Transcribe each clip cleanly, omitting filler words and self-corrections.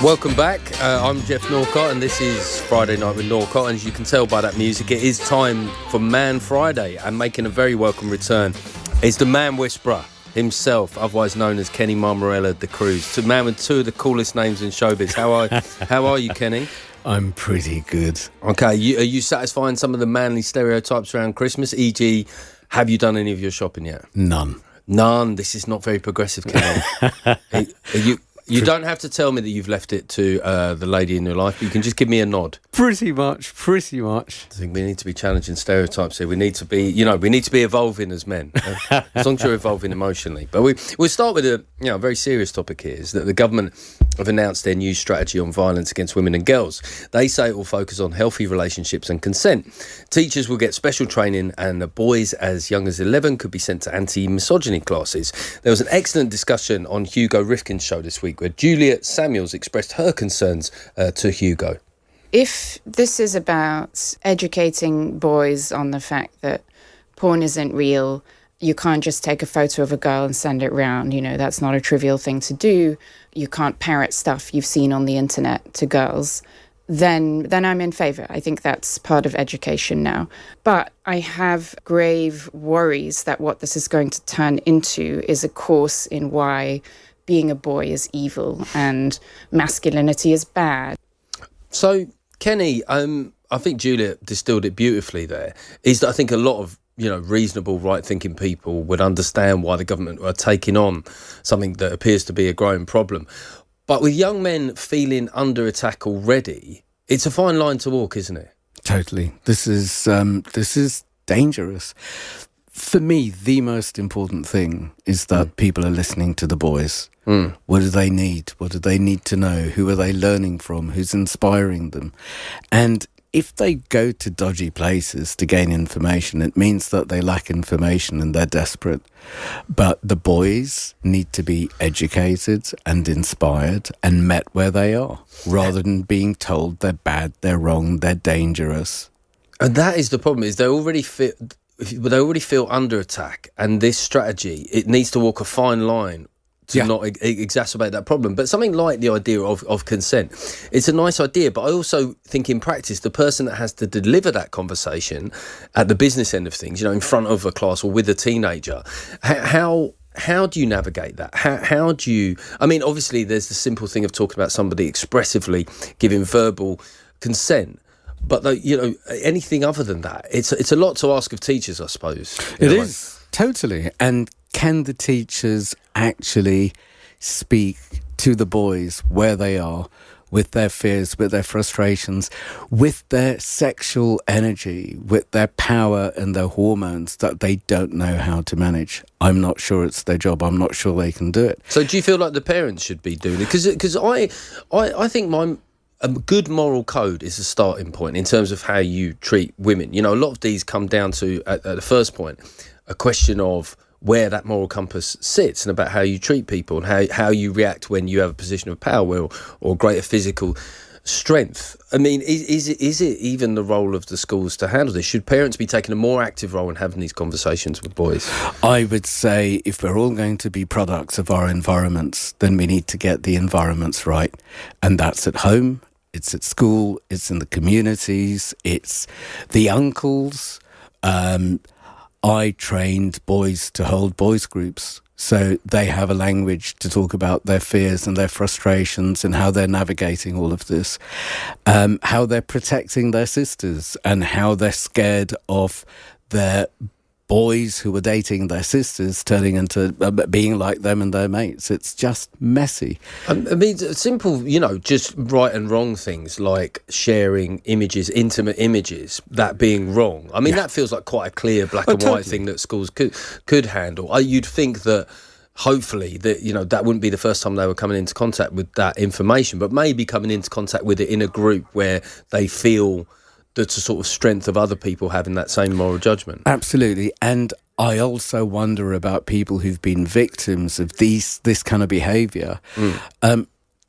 Welcome back. I'm Geoff Norcott, and this is Friday Night with Norcott. And as you can tell by that music, it is time for Man Friday. And making a very welcome return is the man whisperer himself, otherwise known as Kenny Mammarella-D'Cruz. The man with two of the coolest names in showbiz. How are you, Kenny? I'm pretty good. Okay, are you satisfying some of the manly stereotypes around Christmas? E.g., have you done any of your shopping yet? None. This is not very progressive, Kenny. You don't have to tell me that you've left it to the lady in your life. You can just give me a nod. Pretty much. I think we need to be challenging stereotypes here. We need to be evolving as men, as long as you're evolving emotionally. But we'll start with a very serious topic here, is that the government have announced their new strategy on violence against women and girls. They say it will focus on healthy relationships and consent. Teachers will get special training, and boys as young as 11 could be sent to anti-misogyny classes. There was an excellent discussion on Hugo Rifkin's show this week, where Juliet Samuels expressed her concerns to Hugo. If this is about educating boys on the fact that porn isn't real, you can't just take a photo of a girl and send it round, that's not a trivial thing to do. You can't parrot stuff you've seen on the internet to girls, then I'm in favour. I think that's part of education now. But I have grave worries that what this is going to turn into is a course in why being a boy is evil and masculinity is bad. So, Kenny, I think Juliet distilled it beautifully there, is that I think a lot of reasonable, right-thinking people would understand why the government are taking on something that appears to be a growing problem. But with young men feeling under attack already, it's a fine line to walk, isn't it? Totally. This is dangerous. For me, the most important thing is that people are listening to the boys. What do they need? What do they need to know? Who are they learning from? Who's inspiring them? And if they go to dodgy places to gain information, it means that they lack information and they're desperate. But the boys need to be educated and inspired and met where they are, rather than being told they're bad, they're wrong, they're dangerous. And that is the problem, is they already feel under attack, and this strategy, it needs to walk a fine line to not exacerbate that problem. But something like the idea of consent, it's a nice idea, but I also think in practice, the person that has to deliver that conversation at the business end of things, in front of a class or with a teenager, how do you navigate that? How do you... I mean, obviously, there's the simple thing of talking about somebody expressively giving verbal consent. But, anything other than that, it's a lot to ask of teachers, I suppose. It is, totally. And can the teachers actually speak to the boys where they are, with their fears, with their frustrations, with their sexual energy, with their power and their hormones that they don't know how to manage? I'm not sure it's their job. I'm not sure they can do it. So do you feel like the parents should be doing it? Because I think a good moral code is a starting point in terms of how you treat women. A lot of these come down to, at the first point, a question of where that moral compass sits and about how you treat people and how you react when you have a position of power or greater physical strength. I mean, is it even the role of the schools to handle this? Should parents be taking a more active role in having these conversations with boys? I would say if we're all going to be products of our environments, then we need to get the environments right. And that's at home, it's at school, it's in the communities, it's the uncles. I trained boys to hold boys groups, so they have a language to talk about their fears and their frustrations and how they're navigating all of this, how they're protecting their sisters and how they're scared of their boys who were dating their sisters turning into being like them and their mates. It's just messy. I mean, simple, just right and wrong things like sharing images, intimate images, that being wrong. I mean, that feels like quite a clear black and white thing that schools could handle. You'd think that hopefully that wouldn't be the first time they were coming into contact with that information, but maybe coming into contact with it in a group where they feel that's a sort of strength of other people having that same moral judgment. Absolutely. And I also wonder about people who've been victims of this kind of behaviour,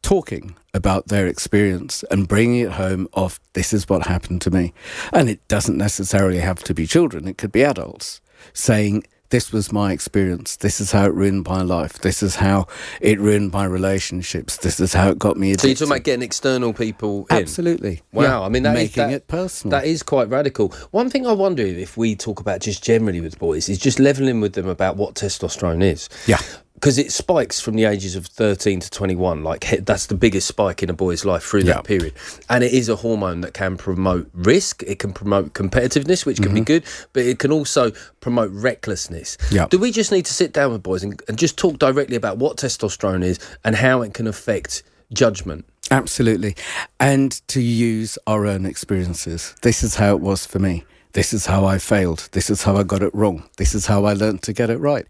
talking about their experience and bringing it home of, this is what happened to me. And it doesn't necessarily have to be children, it could be adults, saying, this was my experience. This is how it ruined my life. This is how it ruined my relationships. This is how it got me addicted. So you're talking about getting external people in? Absolutely. Wow. Yeah. I mean, making it personal. That is quite radical. One thing I wonder if we talk about just generally with boys is just levelling with them about what testosterone is. Yeah. Because it spikes from the ages of 13 to 21. Like, that's the biggest spike in a boy's life through that period. And it is a hormone that can promote risk. It can promote competitiveness, which can be good, but it can also promote recklessness. Yeah. Do we just need to sit down with boys and just talk directly about what testosterone is and how it can affect judgment? Absolutely. And to use our own experiences. This is how it was for me. This is how I failed. This is how I got it wrong. This is how I learned to get it right.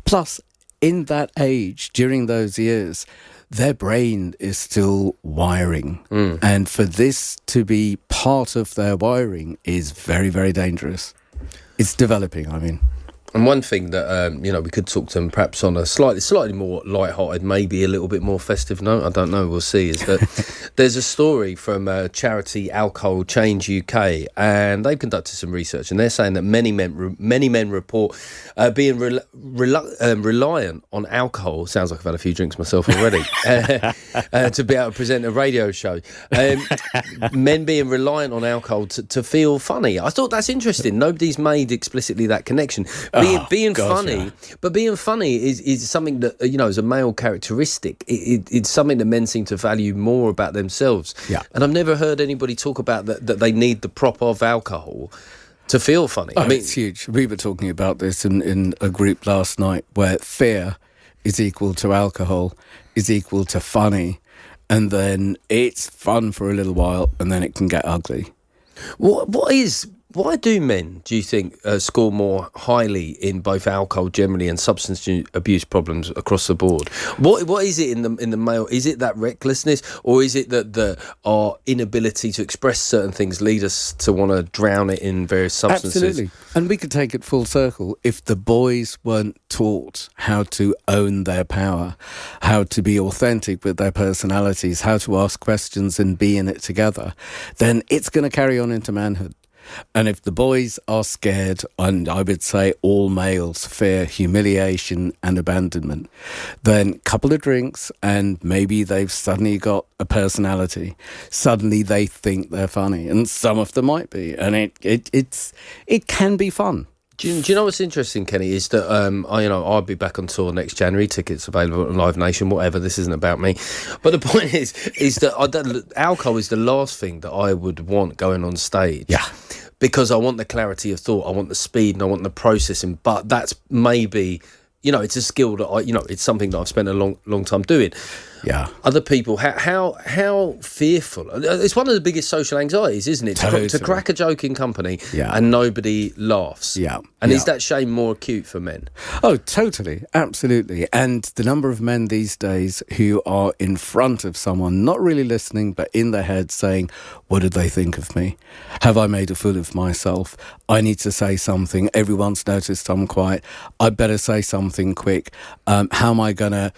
Plus, in that age, during those years, their brain is still wiring. And for this to be part of their wiring is very, very dangerous. It's developing, I mean. And one thing that, we could talk to them perhaps on a slightly more light-hearted, maybe a little bit more festive note, I don't know, we'll see, is that there's a story from charity Alcohol Change UK, and they've conducted some research, and they're saying that many men report being reliant on alcohol, sounds like I've had a few drinks myself already, to be able to present a radio show. Men being reliant on alcohol to feel funny. I thought that's interesting. Nobody's made explicitly that connection. Being funny, but being funny is something that, is a male characteristic. It's something that men seem to value more about themselves. Yeah. And I've never heard anybody talk about that they need the prop of alcohol to feel funny. I mean, it's huge. We were talking about this in a group last night where fear is equal to alcohol, is equal to funny, and then it's fun for a little while, and then it can get ugly. Why do men, do you think, score more highly in both alcohol generally and substance abuse problems across the board? What is it in the male? Is it that recklessness, or is it that our inability to express certain things lead us to want to drown it in various substances? Absolutely. And we could take it full circle. If the boys weren't taught how to own their power, how to be authentic with their personalities, how to ask questions and be in it together, then it's going to carry on into manhood. And if the boys are scared, and I would say all males fear humiliation and abandonment, then a couple of drinks and maybe they've suddenly got a personality. Suddenly they think they're funny, and some of them might be, and it can be fun. Do you know what's interesting, Kenny, is that I'll be back on tour next January. Tickets available on Live Nation, whatever. This isn't about me, but the point is that alcohol is the last thing that I would want going on stage. Yeah. Because I want the clarity of thought, I want the speed, and I want the processing. But that's maybe, it's a skill that it's something that I've spent a long time doing. Yeah. Other people, how fearful? It's one of the biggest social anxieties, isn't it? Totally. To crack a joke in company Yeah. and nobody laughs. Yeah. And Yeah. is that shame more acute for men? Oh, totally. Absolutely. And the number of men these days who are in front of someone, not really listening, but in their head saying, what did they think of me? Have I made a fool of myself? I need to say something. Everyone's noticed I'm quiet. I better say something quick. How am I going to,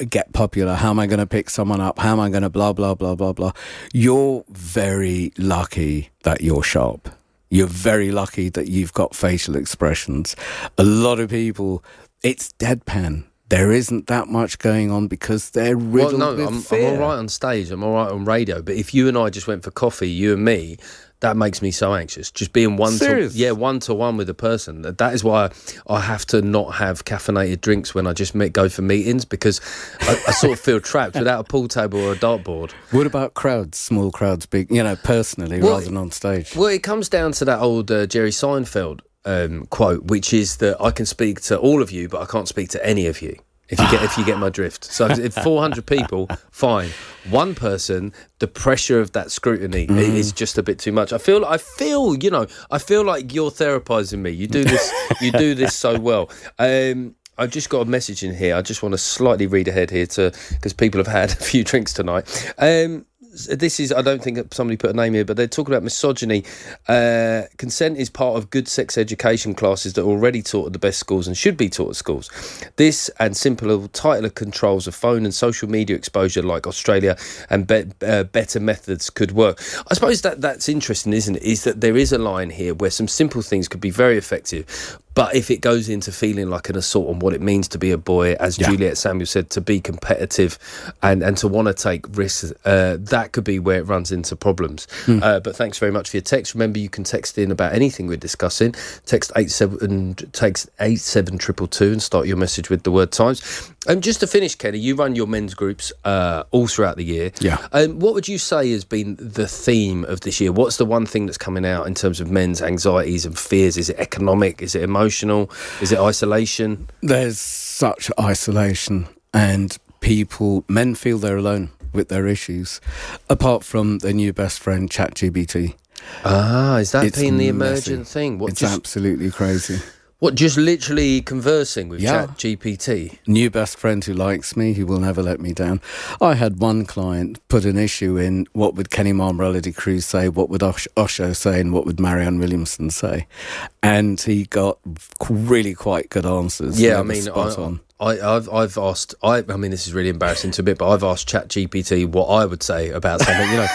get popular? How am I going to pick someone up? How am I going to blah, blah, blah, blah, blah? You're very lucky that you're sharp. You're very lucky that you've got facial expressions. A lot of people, it's deadpan. There isn't that much going on because they're riddled with fear. I'm all right on stage. I'm all right on radio. But if you and I just went for coffee, you and me, that makes me so anxious. Just being one-to-one with a person. That is why I have to not have caffeinated drinks when I just go for meetings, because I sort of feel trapped without a pool table or a dartboard. What about crowds, small crowds, big, personally, rather than on stage? Well, it comes down to that old Jerry Seinfeld quote, which is that I can speak to all of you, but I can't speak to any of you. If you get my drift. So if 400 people, fine. One person, the pressure of that scrutiny is just a bit too much. I feel like you're therapizing me. You do this so well. I've just got a message in here. I just want to slightly read ahead here because people have had a few drinks tonight. This is, I don't think somebody put a name here, but they're talking about misogyny. Consent is part of good sex education classes that are already taught at the best schools and should be taught at schools. This and simpler, tighter controls of phone and social media exposure like Australia and better methods could work. I suppose that's interesting, isn't it? Is that there is a line here where some simple things could be very effective, But if it goes into feeling like an assault on what it means to be a boy, as Juliet Samuel said, to be competitive and to want to take risks, that could be where it runs into problems. But thanks very much for your text. Remember, you can text in about anything we're discussing. Text 87222 and start your message with the word Times. And just to finish, Kenny, you run your men's groups all throughout the year. Yeah. What would you say has been the theme of this year? What's the one thing that's coming out in terms of men's anxieties and fears? Is it economic? Is it emotional? Is it isolation? There's such isolation, and men feel they're alone with their issues, apart from their new best friend, ChatGPT. Is that been the emergent thing? It's absolutely crazy. What, just literally conversing with ChatGPT? New best friend who likes me, who will never let me down. I had one client put an issue in, what would Kenny Mammarella-D'Cruz say, what would Osho say, and what would Marianne Williamson say? And he got really quite good answers. Yeah, I mean, I've asked. I mean, this is really embarrassing to a bit, but I've asked ChatGPT what I would say about something. You know,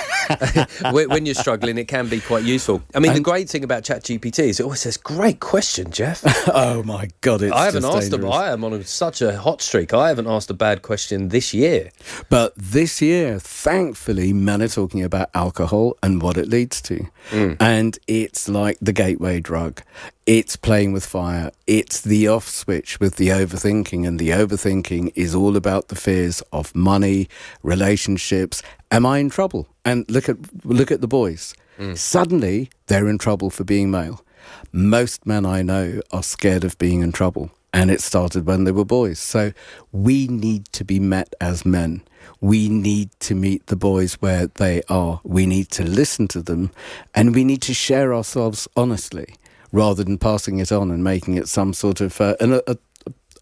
when you're struggling, it can be quite useful. I mean, the great thing about ChatGPT is it always says, "Great question, Geoff." Oh my God, I haven't asked them. I am on such a hot streak. I haven't asked a bad question this year. But this year, thankfully, men are talking about alcohol and what it leads to, and it's like the gateway drug. It's playing with fire. It's the off switch with the overthinking, and the overthinking is all about the fears of money, relationships. Am I in trouble? And look at the boys. Suddenly, they're in trouble for being male. Most men I know are scared of being in trouble, and it started when they were boys. So we need to be met as men. We need to meet the boys where they are. We need to listen to them, and we need to share ourselves honestly, rather than passing it on and making it some sort of a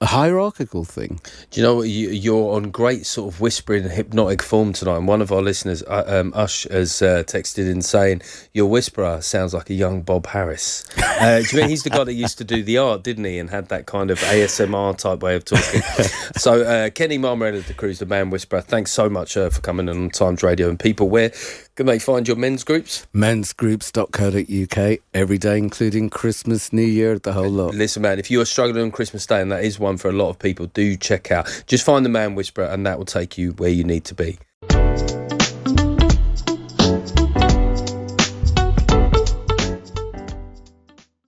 hierarchical thing. Do you know what? You're on great sort of whispering hypnotic form tonight. And one of our listeners, Ush, has texted in saying, your whisperer sounds like a young Bob Harris. Do you mean he's the guy that used to do the art, didn't he? And had that kind of ASMR type way of talking. So Kenny Mammarella-D'Cruz, the man whisperer, thanks so much for coming on Times Radio. And people, where can they find your men's groups? Mensgroups.co.uk every day, including Christmas, New Year, the whole lot. Listen, man, if you are struggling on Christmas Day, and that is one for a lot of people, do check out. Just find the man whisperer, and that will take you where you need to be.